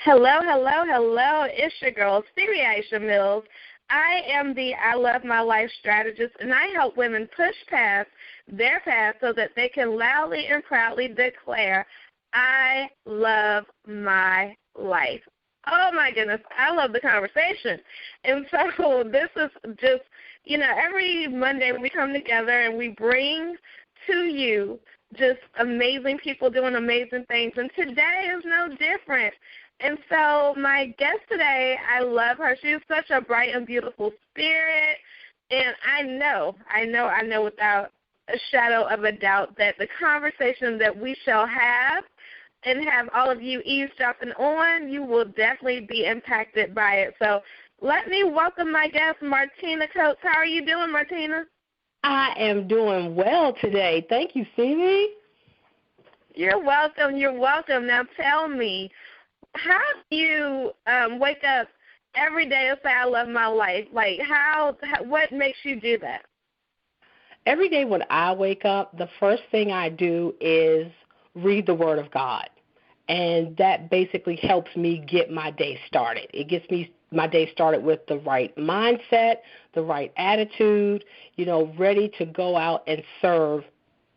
Hello, hello, hello. It's your girl, Siri Aisha Mills. I am the I Love My Life strategist, and I help women push past their past so that they can loudly and proudly declare, I love my life. Oh, my goodness. I love the conversation. And so this is just, every Monday we come together and we bring to you just amazing people doing amazing things. And today is no different. And so my guest today, I love her. She's such a bright and beautiful spirit. And I know without a shadow of a doubt that the conversation that we shall have and have all of you eavesdropping on, you will definitely be impacted by it. So let me welcome my guest, Martina Coates. How are you doing, Martina? I am doing well today. Thank you, Siri. You're welcome. You're welcome. Now tell me, how do you wake up every day and say, I love my life? Like, what makes you do that? Every day when I wake up, the first thing I do is read the Word of God. And that basically helps me get my day started. It gets me my day started with the right mindset, the right attitude, ready to go out and serve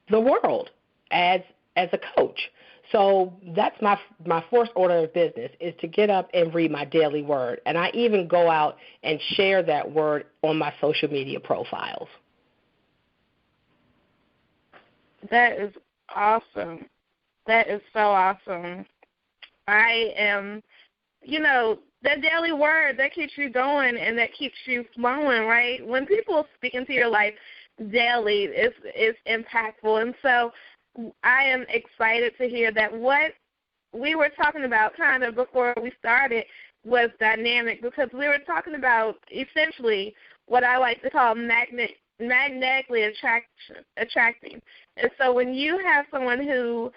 the world as a coach. So that's my first order of business is to get up and read my daily word. And I even go out and share that word on my social media profiles. That is awesome. That is so awesome. I am, that daily word, that keeps you going and that keeps you flowing, right? When people speak into your life daily, it's impactful. And so I am excited to hear that what we were talking about kind of before we started was dynamic, because we were talking about essentially what I like to call magnetically attracting. And so when you have someone who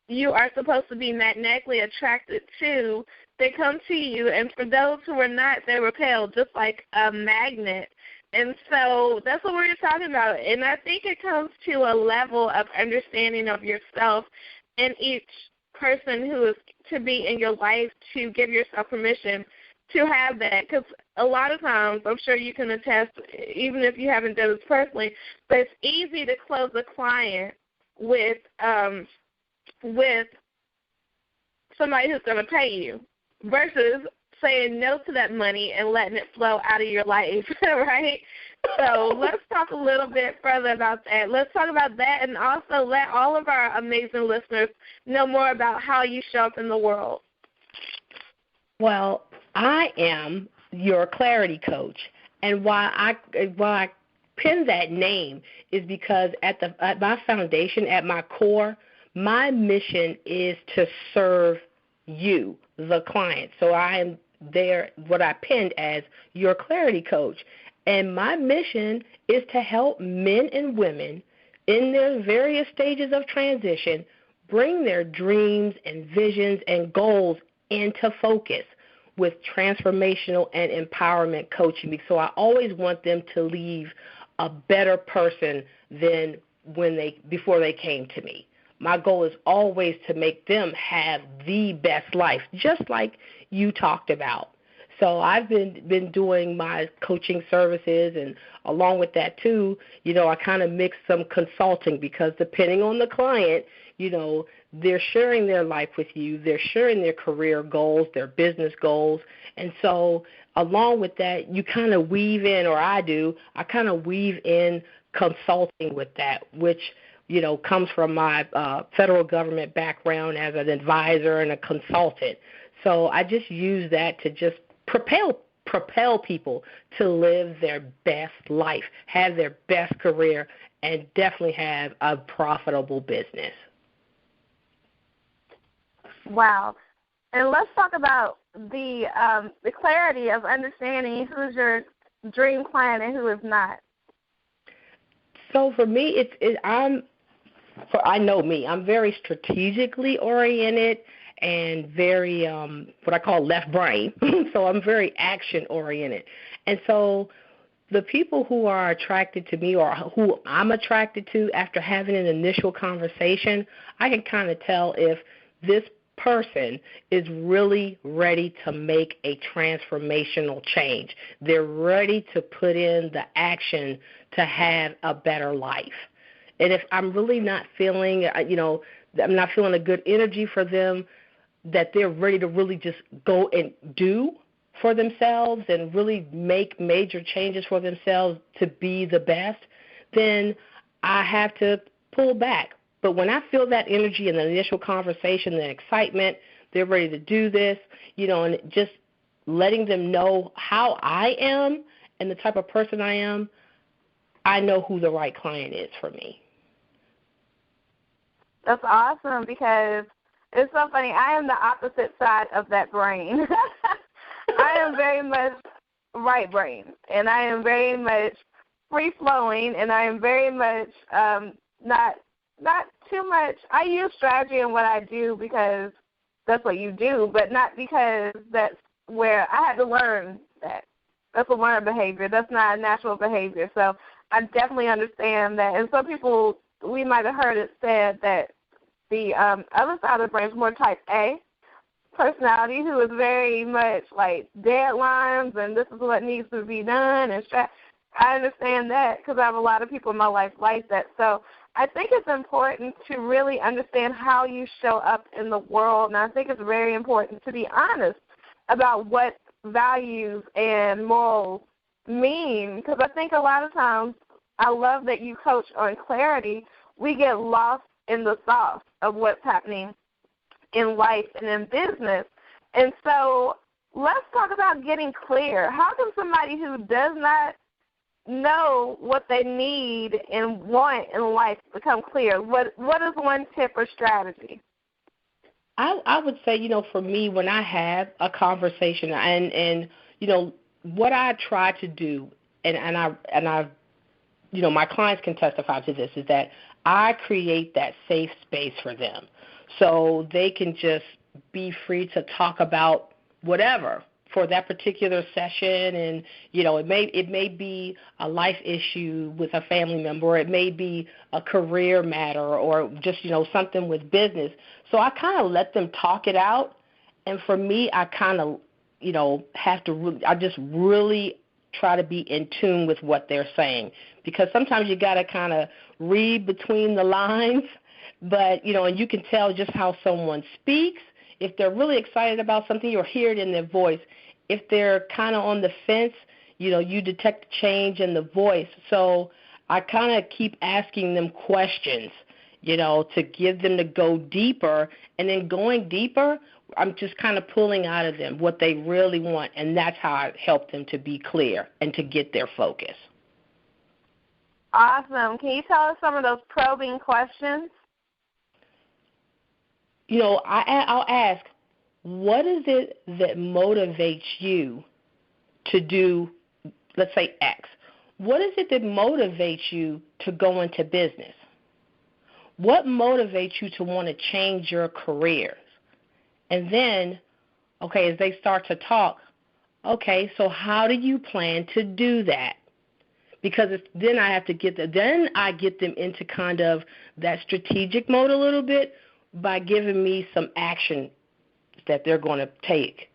you are supposed to be magnetically attracted to, they come to you, and for those who are not, they repel, just like a magnet. And so that's what we're talking about. And I think it comes to a level of understanding of yourself and each person who is to be in your life, to give yourself permission to have that. Because a lot of times, I'm sure you can attest, even if you haven't done this personally, but it's easy to close a client with somebody who's going to pay you versus saying no to that money and letting it flow out of your life, right? So let's talk a little bit further about that. Let's talk about that and also let all of our amazing listeners know more about how you show up in the world. Well, I am your clarity coach, and why I pinned that name is because at my foundation, at my core, my mission is to serve you, the client. So I am there, what I pinned as your clarity coach. And my mission is to help men and women in their various stages of transition bring their dreams and visions and goals into focus with transformational and empowerment coaching. So I always want them to leave a better person than before they came to me. My goal is always to make them have the best life, just like you talked about. So I've been doing my coaching services, and along with that too, I kind of mix some consulting, because depending on the client, they're sharing their life with you, they're sharing their career goals, their business goals, and so along with that, you kind of weave in, or I kind of weave in consulting with that, which comes from my federal government background as an advisor and a consultant. So I just use that to just propel people to live their best life, have their best career, and definitely have a profitable business. Wow. And let's talk about the clarity of understanding who's your dream client and who is not. So for me, I know me. I'm very strategically oriented and very what I call left brain. So I'm very action oriented. And so the people who are attracted to me, or who I'm attracted to after having an initial conversation, I can kind of tell if this person is really ready to make a transformational change. They're ready to put in the action to have a better life. And if I'm really not feeling, I'm not feeling a good energy for them, that they're ready to really just go and do for themselves and really make major changes for themselves to be the best, then I have to pull back. But when I feel that energy in the initial conversation, the excitement, they're ready to do this, and just letting them know how I am and the type of person I am, I know who the right client is for me. That's awesome, because it's so funny. I am the opposite side of that brain. I am very much right brain, and I am very much free-flowing, and I am very much not too much. I use strategy in what I do because that's what you do, but not because that's where I had to learn that. That's a learned behavior. That's not a natural behavior. So I definitely understand that. And some people, we might have heard it said that the other side of the brain is more type A personality, who is very much like deadlines and this is what needs to be done. And I understand that because I have a lot of people in my life like that. So I think it's important to really understand how you show up in the world, and I think it's very important to be honest about what values and morals mean, because I think a lot of times, I love that you coach on clarity, we get lost in the sauce of what's happening in life and in business. And so let's talk about getting clear. How can somebody who does not know what they need and want in life become clear? What is one tip or strategy? I would say, for me, when I have a conversation, and what I try to do, and I my clients can testify to this, is that I create that safe space for them, so they can just be free to talk about whatever for that particular session. And it may be a life issue with a family member, or it may be a career matter, or just something with business. So I kind of let them talk it out. And for me, I kind of have to I just really try to be in tune with what they're saying, because sometimes you got to kind of read between the lines. But and you can tell just how someone speaks. If they're really excited about something, you'll hear it in their voice. If they're kind of on the fence, you detect change in the voice. So I kind of keep asking them questions, to give them to go deeper. And then going deeper, I'm just kind of pulling out of them what they really want. And that's how I help them to be clear and to get their focus. Awesome. Can you tell us some of those probing questions? I'll ask, what is it that motivates you to do, let's say, X? What is it that motivates you to go into business? What motivates you to want to change your careers? And then, as they start to talk, so how do you plan to do that? Because then I get them into kind of that strategic mode a little bit by giving me some action that they're going to take.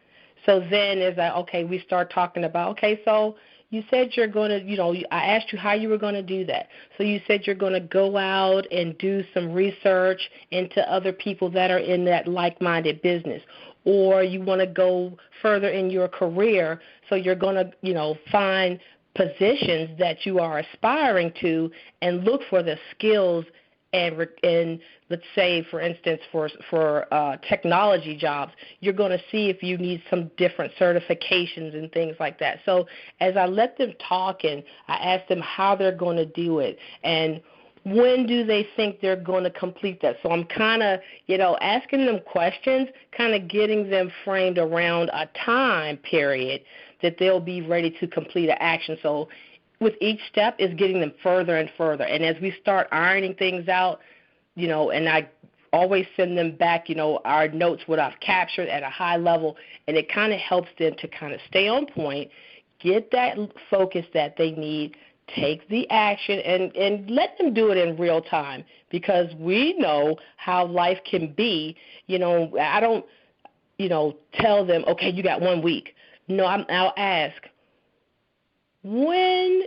So then it's like, we start talking about, so you said you're going to, I asked you how you were going to do that. So you said you're going to go out and do some research into other people that are in that like-minded business. Or you want to go further in your career, so you're going to, find positions that you are aspiring to and look for the skills and let's say, for instance, for technology jobs, you're going to see if you need some different certifications and things like that. So as I let them talk and I ask them how they're going to do it and when do they think they're going to complete that. So I'm kind of, asking them questions, kind of getting them framed around a time period that they'll be ready to complete an action. So with each step is getting them further and further. And as we start ironing things out, and I always send them back, our notes, what I've captured at a high level, and it kind of helps them to kind of stay on point, get that focus that they need take the action and let them do it in real time, because we know how life can be. I don't, tell them, okay, you got 1 week. No, I'll ask, when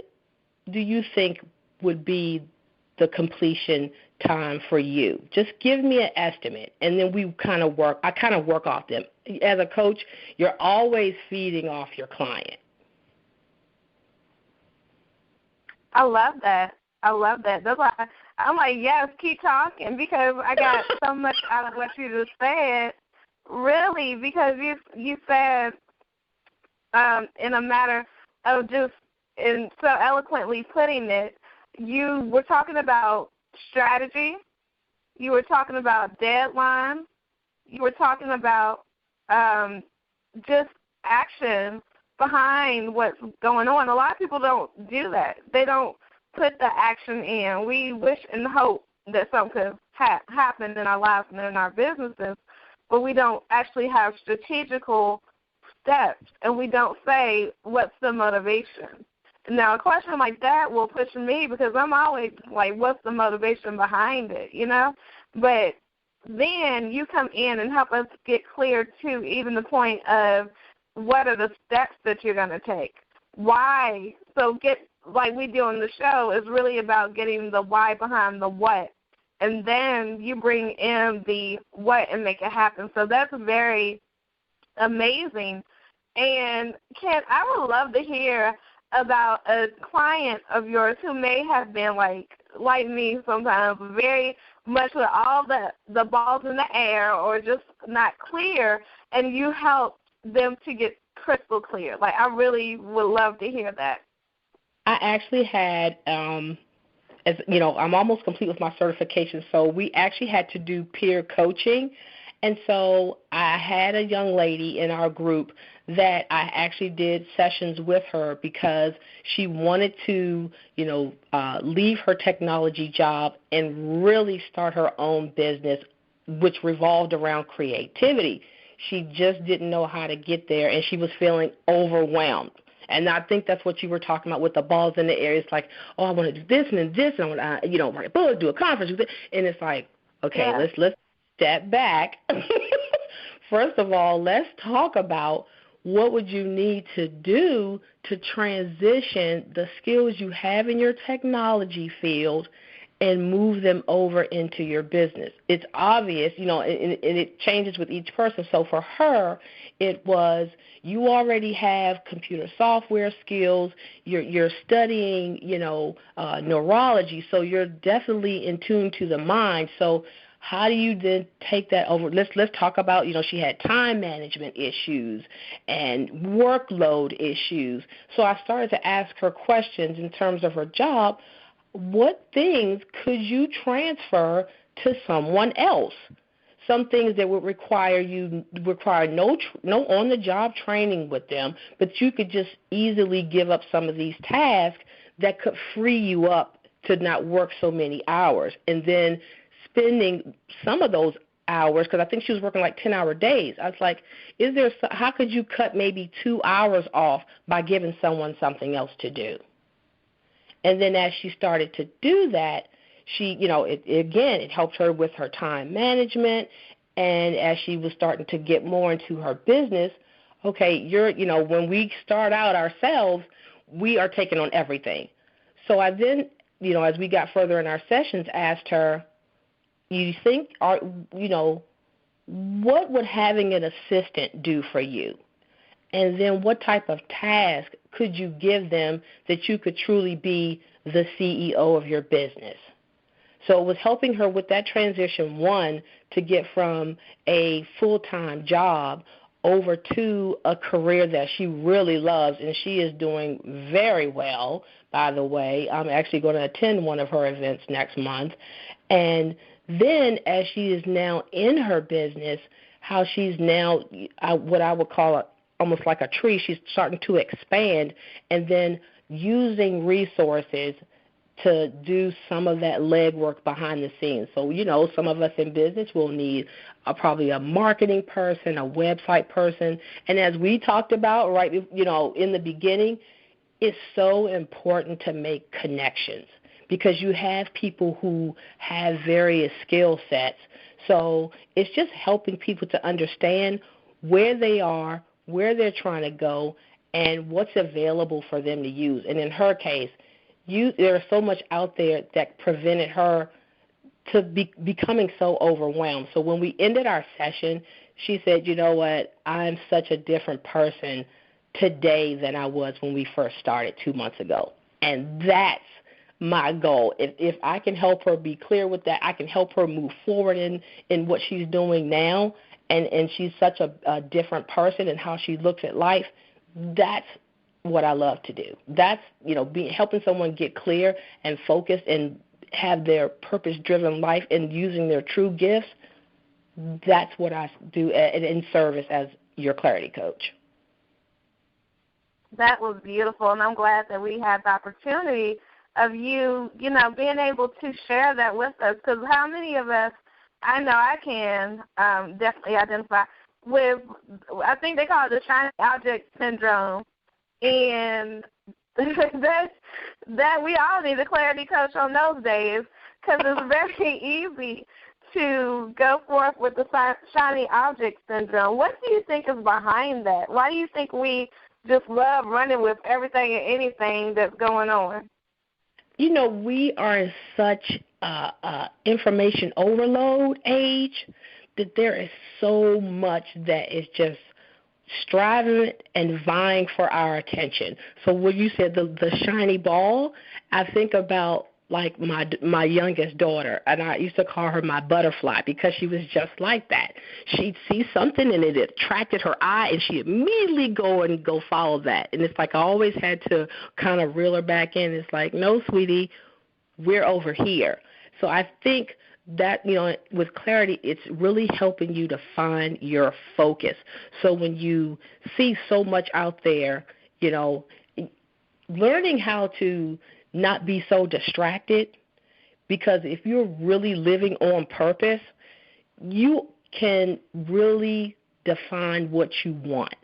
do you think would be the completion time for you? Just give me an estimate, and then I kind of work off them. As a coach, you're always feeding off your client. I love that. That's why I'm like, yes, keep talking, because I got so much out of what you just said. Really, because you said in a matter of just, and so eloquently putting it, you were talking about strategy, you were talking about deadline, you were talking about just action behind what's going on. A lot of people don't do that. They don't put the action in. We wish and hope that something could happen in our lives and in our businesses, but we don't actually have strategical steps, and we don't say, what's the motivation? Now, a question like that will push me, because I'm always like, what's the motivation behind it, But then you come in and help us get clear to even the point of what are the steps that you're going to take. Why? So like we do on the show, is really about getting the why behind the what. And then you bring in the what and make it happen. So that's very amazing. And Ken, I would love to hear about a client of yours who may have been like me sometimes, very much with all the balls in the air or just not clear, and you help them to get crystal clear. I really would love to hear that. I actually had, as you know, I'm almost complete with my certification, so we actually had to do peer coaching. And so I had a young lady in our group that I actually did sessions with her because she wanted to, leave her technology job and really start her own business, which revolved around creativity. She just didn't know how to get there, and she was feeling overwhelmed. And I think that's what you were talking about with the balls in the air. It's like, oh, I want to do this and then this, and I want to, write a book, do a conference, and it's like, okay, yeah. let's step back. First of all, let's talk about what would you need to do to transition the skills you have in your technology field and move them over into your business. It's obvious, and it changes with each person. So for her, it was, you already have computer software skills, you're studying, neurology, so you're definitely in tune to the mind. So how do you then take that over? Let's talk about, she had time management issues and workload issues. So I started to ask her questions in terms of her job. What things could you transfer to someone else? Some things that would require no on-the-job training with them, but you could just easily give up some of these tasks that could free you up to not work so many hours. And then spending some of those hours, because I think she was working 10-hour days. I was like, how could you cut maybe 2 hours off by giving someone something else to do? And then as she started to do that, she, it helped her with her time management. And as she was starting to get more into her business, okay, when we start out ourselves, we are taking on everything. So I then, as we got further in our sessions, asked her, you think, what would having an assistant do for you? And then what type of task could you give them that you could truly be the CEO of your business? So it was helping her with that transition, one, to get from a full-time job over to a career that she really loves, and she is doing very well, by the way. I'm actually going to attend one of her events next month. And then as she is now in her business, how she's now what I would call almost like a tree. She's starting to expand and then using resources to do some of that legwork behind the scenes. So, some of us in business will need probably a marketing person, a website person. And as we talked about, right, in the beginning, it's so important to make connections because you have people who have various skill sets. So it's just helping people to understand where they are, where they're trying to go, and what's available for them to use. And in her case, there's so much out there that prevented her to becoming so overwhelmed. So when we ended our session, she said, you know what, I'm such a different person today than I was when we first started 2 months ago. And that's my goal. If I can help her be clear with that, I can help her move forward in what she's doing now, and she's such a different person and how she looks at life. That's what I love to do. That's, helping someone get clear and focused and have their purpose-driven life and using their true gifts. That's what I do in service as your clarity coach. That was beautiful, and I'm glad that we had the opportunity of you, being able to share that with us, because how many of us, I know I can definitely identify with, I think they call it the shiny object syndrome, and that we all need a clarity coach on those days, because it's very easy to go forth with the shiny object syndrome. What do you think is behind that? Why do you think we just love running with everything and anything that's going on? We are in such information overload age that there is so much that is just striving and vying for our attention. So when you said the shiny ball, I think about like my youngest daughter, and I used to call her my butterfly because she was just like that. She'd see something and it attracted her eye, and she'd immediately go follow that. And it's like I always had to kind of reel her back in. It's like, no, sweetie, we're over here. So I think that, with clarity, it's really helping you to find your focus. So when you see so much out there, learning how to not be so distracted, because if you're really living on purpose, you can really define what you want.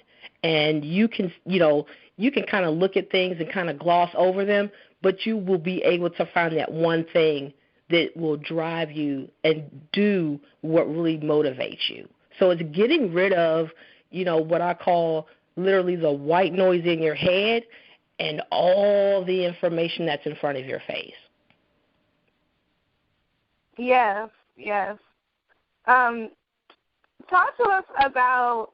And you can kind of look at things and kind of gloss over them, but you will be able to find that one thing that will drive you and do what really motivates you. So it's getting rid of, what I call literally the white noise in your head and all the information that's in front of your face. Yes. Talk to us about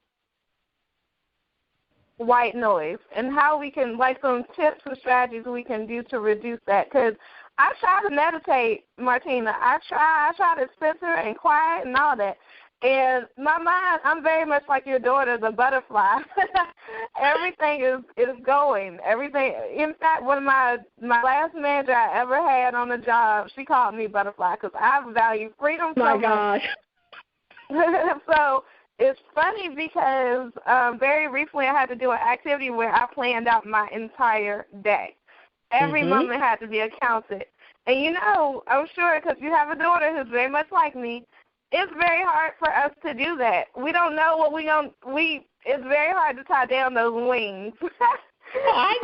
white noise and how we can, like some tips and strategies we can do to reduce that. Because I try to meditate, Martina. I try to center and quiet and all that. And my mind, I'm very much like your daughter, the butterfly. Everything is going. Everything. In fact, one of my last manager I ever had on the job, she called me butterfly because I value freedom so much. My gosh. So it's funny because very recently I had to do an activity where I planned out my entire day. Every moment had to be accounted. And, I'm sure because you have a daughter who's very much like me, it's very hard for us to do that. We don't know what it's very hard to tie down those wings. I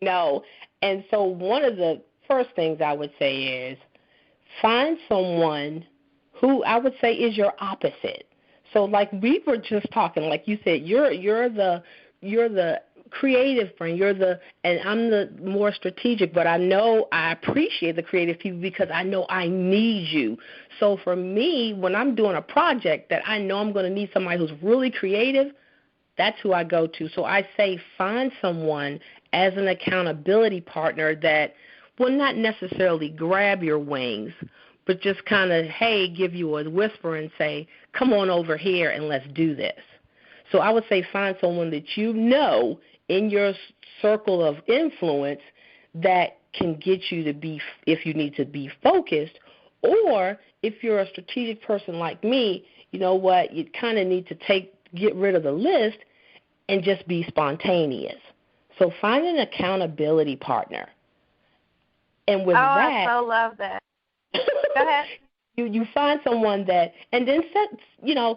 know. And so one of the first things I would say is find someone who I would say is your opposite. So like we were just talking, like you said, you're the creative friend, and I'm the more strategic, but I know I appreciate the creative people because I know I need you. So for me, when I'm doing a project that I know I'm going to need somebody who's really creative, that's who I go to. So I say find someone as an accountability partner that will not necessarily grab your wings, but just kind of, hey, give you a whisper and say, come on over here and let's do this. So I would say find someone that in your circle of influence that can get you to be, if you need to be focused, or if you're a strategic person like me, you kind of need to get rid of the list and just be spontaneous. So find an accountability partner. And with that, I so love that. Go ahead. You find someone that, and then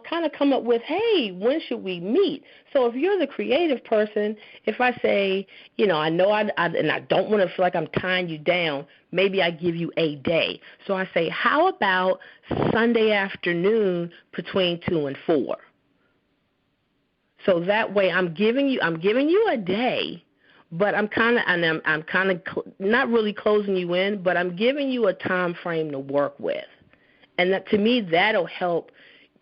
kind of come up with, hey, when should we meet? So if you're the creative person, if I say, I know and I don't want to feel like I'm tying you down, maybe I give you a day. So I say, how about Sunday afternoon between 2 and 4? So that way I'm giving you a day, but I'm kind of not really closing you in, but I'm giving you a time frame to work with. And that, to me, that'll help,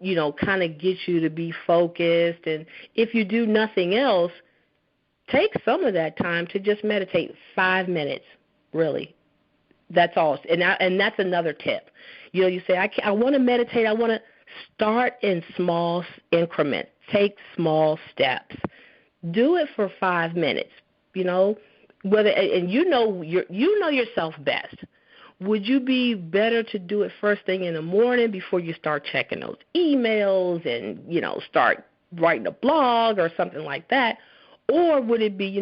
kind of get you to be focused. And if you do nothing else, take some of that time to just meditate 5 minutes, really. That's all. And that's another tip. You say, I want to meditate. I want to start in small increments. Take small steps. Do it for 5 minutes. And you know yourself best. Would you be better to do it first thing in the morning before you start checking those emails and, start writing a blog or something like that? Or would it be,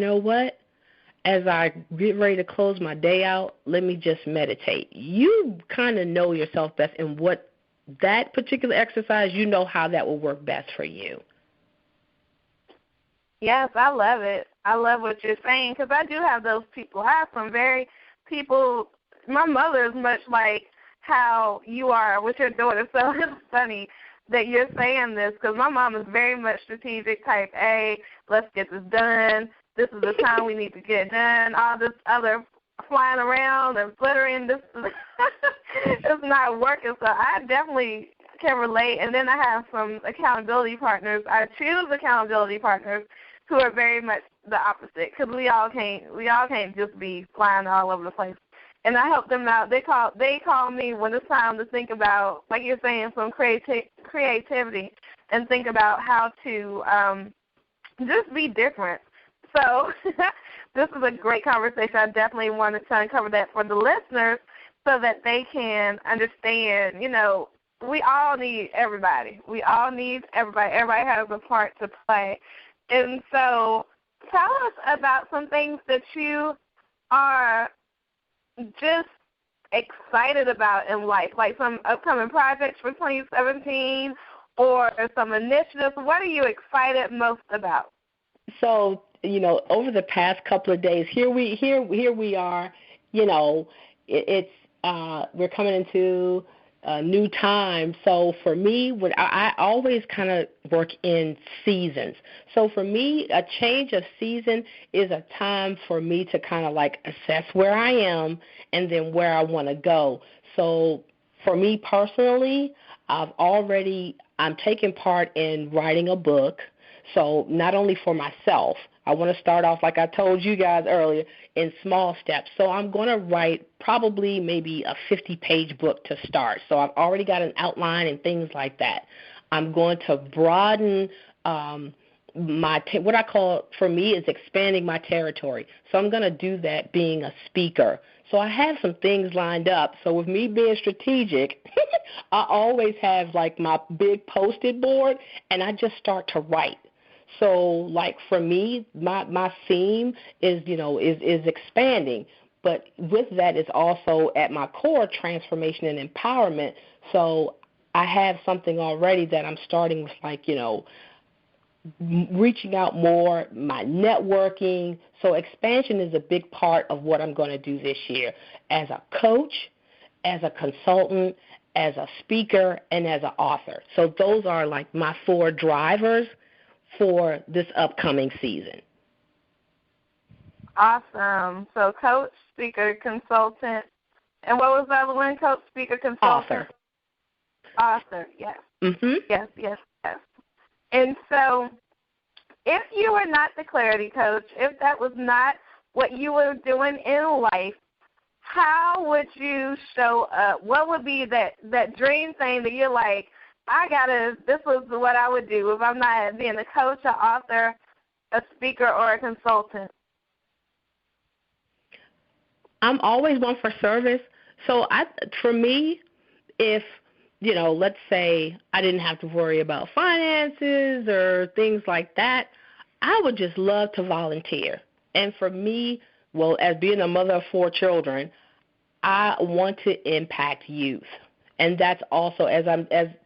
as I get ready to close my day out, let me just meditate? You kind of know yourself best, and what that particular exercise, how that will work best for you. Yes, I love it. I love what you're saying, because I do have those people. I have some people. My mother is much like how you are with your daughter, so it's funny that you're saying this, because my mom is very much strategic, type A, let's get this done, this is the time we need to get it done, all this other flying around and flittering, this it's not working, so I definitely can relate. And then I have some accountability partners. I choose accountability partners who are very much the opposite, because we all can't just be flying all over the place. And I help them out. They call me when it's time to think about, like you're saying, some creativity, and think about how to just be different. So this is a great conversation. I definitely wanted to uncover that for the listeners so that they can understand, we all need everybody. We all need everybody. Everybody has a part to play. And so tell us about some things that you are just excited about in life, like some upcoming projects for 2017 or some initiatives. What are you excited most about? So, over the past couple of days, here we are, it's we're coming into a new time. So for me, I always kind of work in seasons. So for me, a change of season is a time for me to kind of like assess where I am and then where I want to go. So for me personally, I'm taking part in writing a book. So not only for myself, I want to start off, like I told you guys earlier, in small steps. So I'm going to write probably maybe a 50-page book to start. So I've already got an outline and things like that. I'm going to broaden what I call, for me, is expanding my territory. So I'm going to do that being a speaker. So I have some things lined up. So with me being strategic, I always have like my big Post-it board, and I just start to write. So, like for me, my theme is expanding, but with that is also at my core transformation and empowerment. So I have something already that I'm starting with, like reaching out more, my networking. So expansion is a big part of what I'm going to do this year as a coach, as a consultant, as a speaker, and as an author. So those are like my 4 drivers for this upcoming season. Awesome. So coach, speaker, consultant, and what was the other one? Coach, speaker, consultant? Author, yes. Mm-hmm. Yes. And so if you were not the Clarity Coach, if that was not what you were doing in life, how would you show up? What would be that dream thing that you're like, this was what I would do if I'm not being a coach, an author, a speaker, or a consultant? I'm always one for service. So for me, if, let's say I didn't have to worry about finances or things like that, I would just love to volunteer. And for me, as being a mother of 4 children, I want to impact youth. And that's also as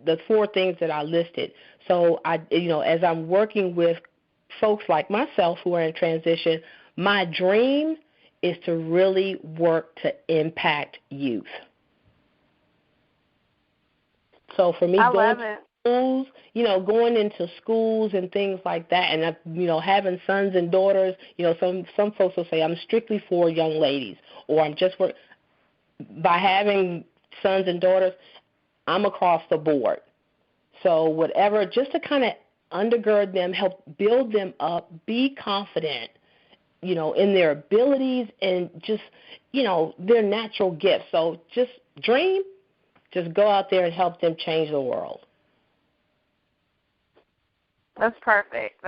the 4 things that I listed. So as I'm working with folks like myself who are in transition, my dream is to really work to impact youth. So for me, going into schools and things like that, and having sons and daughters. Some folks will say I'm strictly for young ladies, or I'm just for. By having sons and daughters, I'm across the board. So whatever, just to kind of undergird them, help build them up, be confident, in their abilities and just, their natural gifts. So just dream. Just go out there and help them change the world. That's perfect.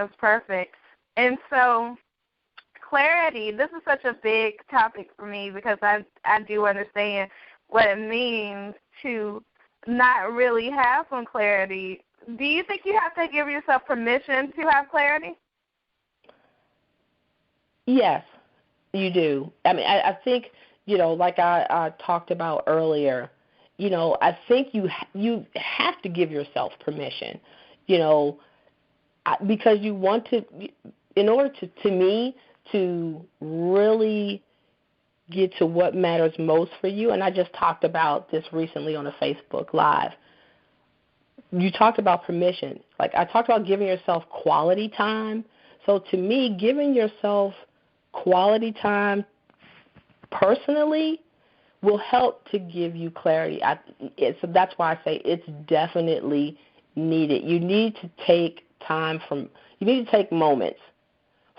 And so, clarity, this is such a big topic for me because I do understand what it means to not really have some clarity. Do you think you have to give yourself permission to have clarity? Yes, you do. I mean, I think, like I talked about earlier, I think you have to give yourself permission, because you want to, in order to me, to really get to what matters most for you. And I just talked about this recently on a Facebook Live. You talked about permission. Like I talked about giving yourself quality time. So to me, giving yourself quality time personally will help to give you clarity. So that's why I say it's definitely needed. You need to take moments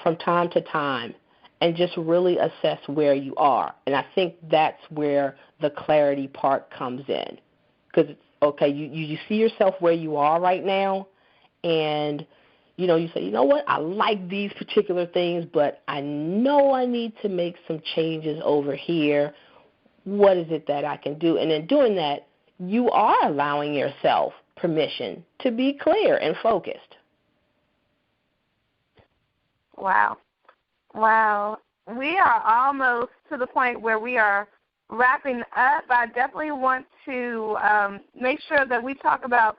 from time to time and just really assess where you are. And I think that's where the clarity part comes in. Because, you see yourself where you are right now, and, you say, you know what, I like these particular things, but I know I need to make some changes over here. What is it that I can do? And in doing that, you are allowing yourself permission to be clear and focused. Wow. We are almost to the point where we are wrapping up. I definitely want to make sure that we talk about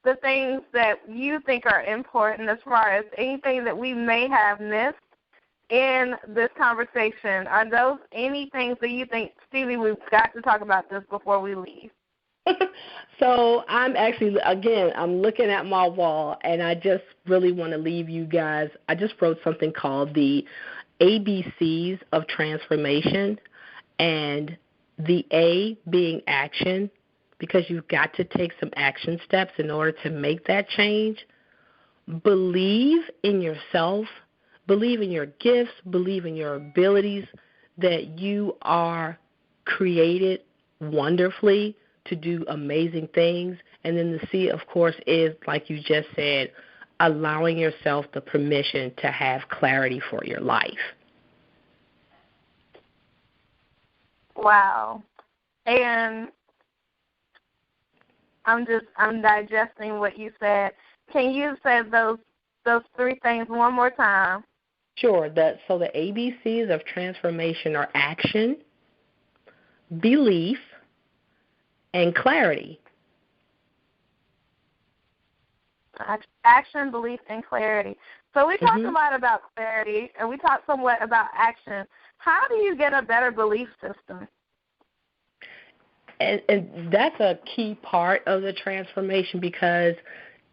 the things that you think are important as far as anything that we may have missed in this conversation. Are those any things that you think, Stevie, we've got to talk about this before we leave? So I'm actually, again, I'm looking at my wall, and I just really want to leave you guys. I just wrote something called the ABCs of transformation, and the A being action, because you've got to take some action steps in order to make that change. Believe in yourself, believe in your gifts, believe in your abilities, that you are created wonderfully to do amazing things. And then the C, of course, is, like you just said, allowing yourself the permission to have clarity for your life. Wow. And I'm digesting what you said. Can you say those 3 things one more time? Sure. So the ABCs of transformation are action, belief, and clarity. Action, belief, and clarity. So we talked a lot about clarity, and we talked somewhat about action. How do you get a better belief system? And that's a key part of the transformation, because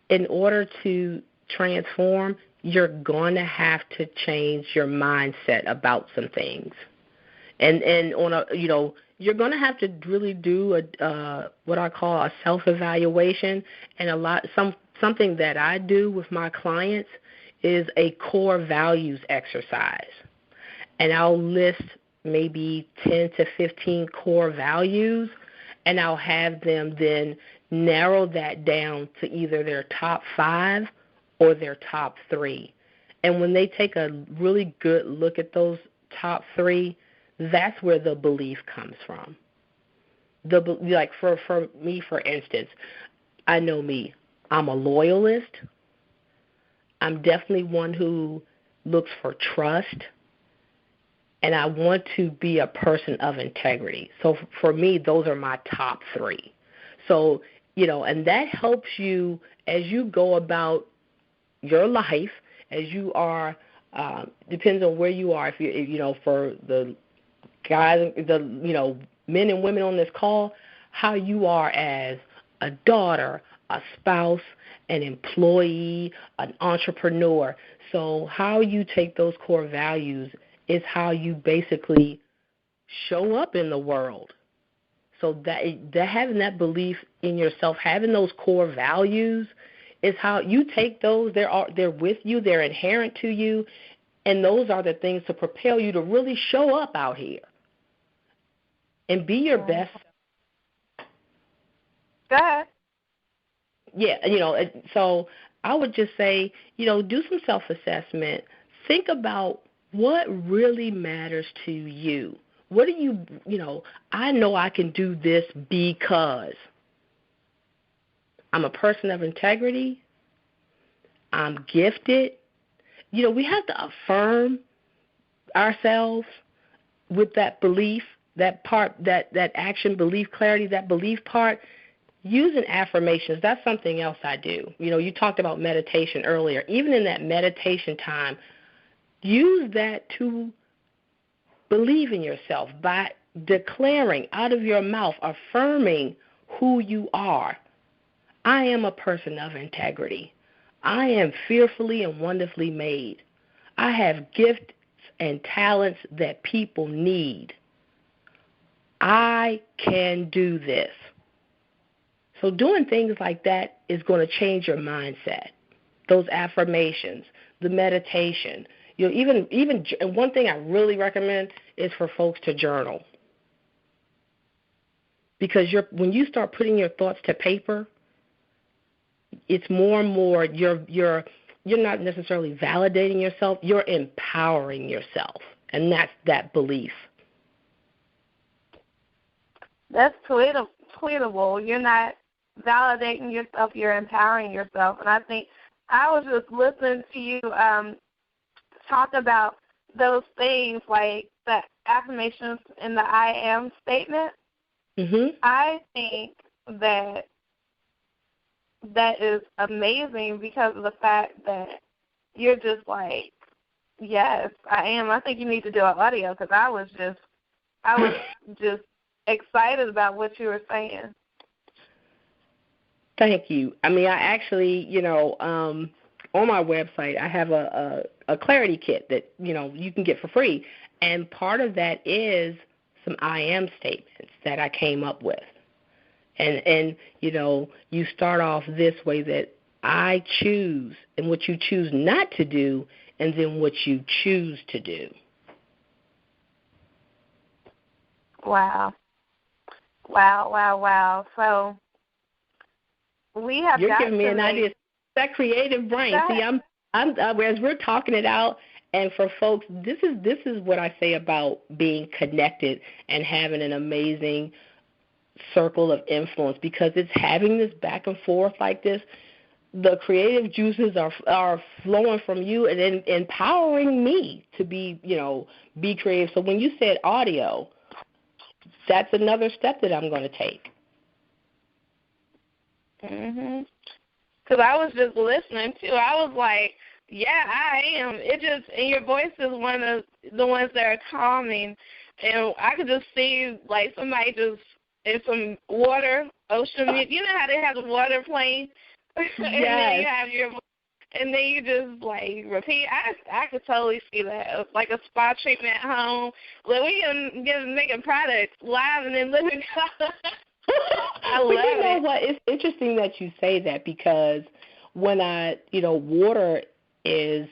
in order to transform, you're going to have to change your mindset about some things. And on a, you're going to have to really do what I call a self-evaluation, and something that I do with my clients is a core values exercise. And I'll list maybe 10 to 15 core values, and I'll have them then narrow that down to either their top 5 or their top 3. And when they take a really good look at those top 3, that's where the belief comes from. Like for me, for instance, I know me. I'm a loyalist. I'm definitely one who looks for trust. And I want to be a person of integrity. So for me, those are my top 3. So, and that helps you as you go about your life, as you are, depends on where you are. If for the guys, men and women on this call, how you are as a daughter, a spouse, an employee, an entrepreneur. So how you take those core values is how you basically show up in the world. So that having that belief in yourself, having those core values, is how you take those. They're with you. They're inherent to you, and those are the things to propel you to really show up out here and be your best. Go ahead. Yeah, so I would just say, do some self-assessment. Think about what really matters to you. What do you, I know I can do this because I'm a person of integrity. I'm gifted. We have to affirm ourselves with that belief, that part, that action, belief, clarity, that belief part. Using affirmations, that's something else I do. You talked about meditation earlier. Even in that meditation time, use that to believe in yourself by declaring out of your mouth, affirming who you are. I am a person of integrity. I am fearfully and wonderfully made. I have gifts and talents that people need. I can do this. So doing things like that is going to change your mindset. Those affirmations, the meditation. Even and one thing I really recommend is for folks to journal. Because when you start putting your thoughts to paper, it's more and more you're not necessarily validating yourself, you're empowering yourself. And that's that belief. That's tweetable. You're not validating yourself, you're empowering yourself. And I think I was just listening to you talk about those things like the affirmations in the I am statement. Mm-hmm. I think that is amazing because of the fact that you're just like, yes, I am. I think you need to do an audio because I was just excited about what you were saying. Thank you. I mean, I actually, on my website, I have a Clarity kit that, you can get for free. And part of that is some I am statements that I came up with. And you start off this way, that I choose, and what you choose not to do, and then what you choose to do. Wow. So we have You're giving me an idea. That creative brain. See, I'm as we're talking it out, and for folks, this is what I say about being connected and having an amazing circle of influence, because it's having this back and forth like this. The creative juices are flowing from you and then empowering me to be creative. So when you said audio, that's another step that I'm going to take. Mhm. Because I was just listening too. I was like, yeah, I am. And your voice is one of the ones that are calming, and I could just see like somebody just in some water, ocean. You know how they have the water playing, and then you have your, and then you just like repeat. I could totally see that, like a spa treatment at home. Like we can making products live and then living. I love it. But what? It's interesting that you say that, because when water is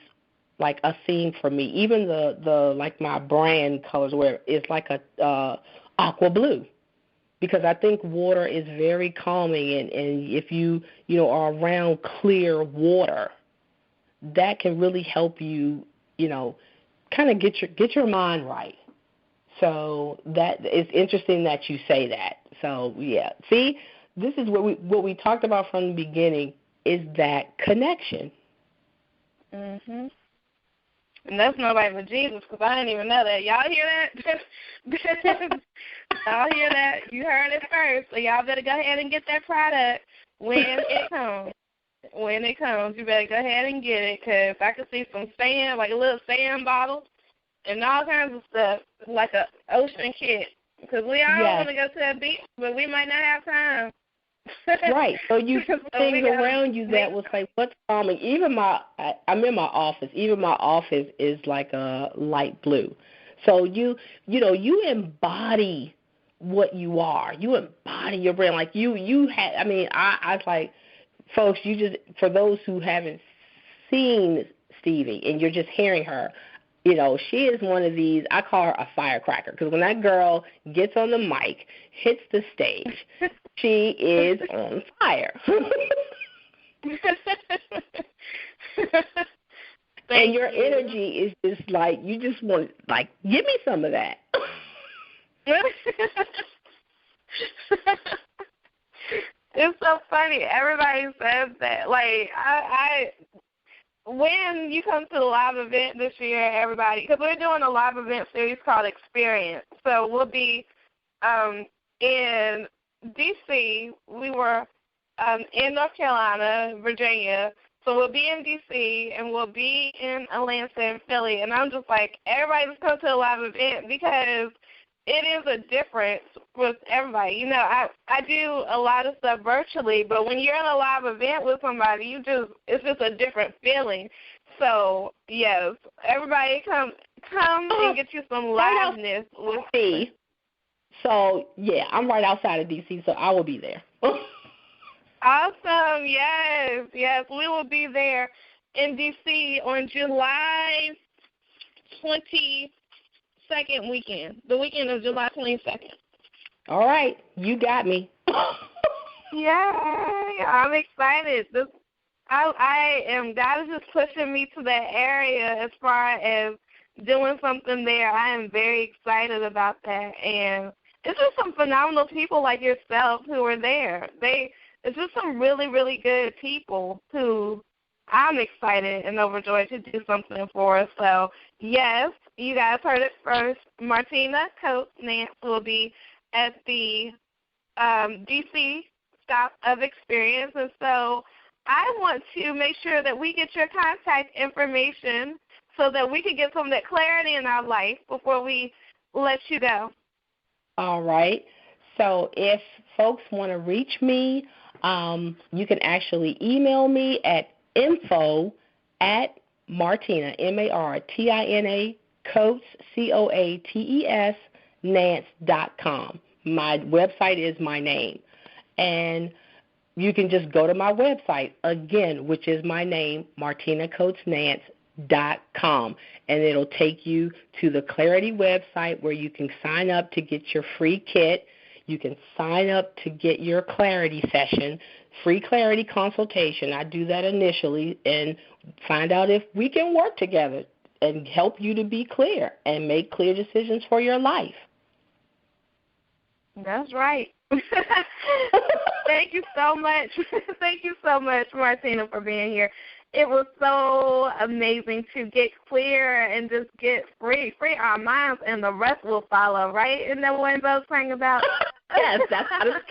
like a theme for me. Even the like my brand colors, where it's like a aqua blue, because I think water is very calming, and if you are around clear water, that can really help you kind of get your mind right. So that it's interesting that you say that. So yeah, see, this is what we talked about from the beginning, is that connection. Mhm. And that's nobody but Jesus, because I didn't even know that. Y'all hear that? Y'all hear that? You heard it first. So y'all better go ahead and get that product when it comes. When it comes, you better go ahead and get it, because I can see some sand, like a little sand bottle, and all kinds of stuff, like a ocean kit. Because we all want to go to the beach, but we might not have time. Right. So you put things around you that was like, what's calming? Even I'm in my office. Even my office is like a light blue. So you embody what you are. You embody your brand. Like you had. I mean, I was like, folks, for those who haven't seen Stevie and you're just hearing her, she is one of these, I call her a firecracker, because when that girl gets on the mic, hits the stage, she is on fire. And your energy is just like, you just want, like, give me some of that. It's so funny. Everybody says that. Like, when you come to the live event this year, everybody, because we're doing a live event series called Experience. So we'll be in D.C. We were in North Carolina, Virginia. So we'll be in D.C. and we'll be in Atlanta and Philly. And I'm just like, everybody just come to a live event, because it is a difference with everybody. I do a lot of stuff virtually, but when you're in a live event with somebody, it's just a different feeling. So, yes, everybody come and get you some liveness with me. So, yeah, I'm right outside of D.C., so I will be there. Awesome. Yes. We will be there in D.C. on July 22nd weekend, the weekend of July 22nd. All right, you got me. Yeah, I'm excited. I am. God is just pushing me to that area as far as doing something there. I am very excited about that, and it's just some phenomenal people like yourself who are there. It's just some really, really good people who I'm excited and overjoyed to do something for. So, yes, you guys heard it first. Martina Coates-Nance will be at the D.C. stop of Experience. And so I want to make sure that we get your contact information so that we can get some of that clarity in our life before we let you go. All right. So if folks want to reach me, you can actually email me at info@Martina, Martina, Coates, Coates, Nance.com. My website is my name. And you can just go to my website, again, which is my name, MartinaCoates-Nance.com. And it'll take you to the Clarity website where you can sign up to get your free kit. You can sign up to get your Clarity session, free Clarity consultation. I do that initially and find out if we can work together and help you to be clear and make clear decisions for your life. That's right. Thank you so much. Thank you so much, Martina, for being here. It was so amazing to get clear and just get free our minds, and the rest will follow, right? Isn't that what Bo's saying about? Yes, that's how it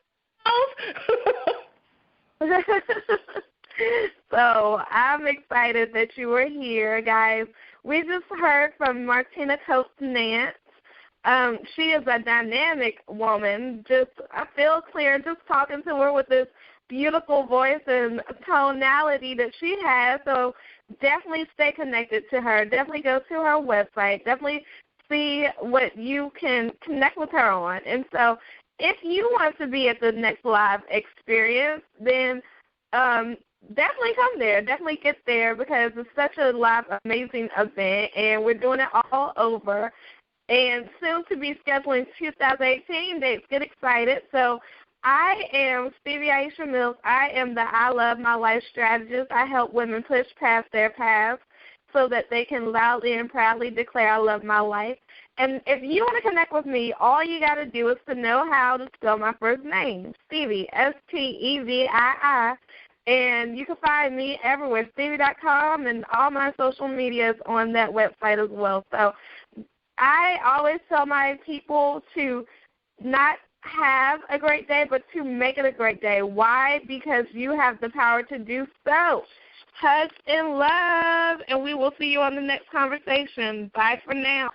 goes. So I'm excited that you were here, guys. We just heard from Martina Coates-Nance. She is a dynamic woman. I feel clear just talking to her with this beautiful voice and tonality that she has. So definitely stay connected to her. Definitely go to her website. Definitely see what you can connect with her on. And so if you want to be at the next live experience, then definitely come there. Definitely get there, because it's such a live, amazing event, and we're doing it all over. And soon to be scheduling 2018 dates. Get excited. So I am Stevie Aisha Mills. I am the I Love My Life strategist. I help women push past their past so that they can loudly and proudly declare I love my life. And if you want to connect with me, all you got to do is to know how to spell my first name, Stevie, Stevii. And you can find me everywhere, Stevie.com, and all my social medias on that website as well. So I always tell my people to not have a great day, but to make it a great day. Why? Because you have the power to do so. Hugs and love, and we will see you on the next conversation. Bye for now.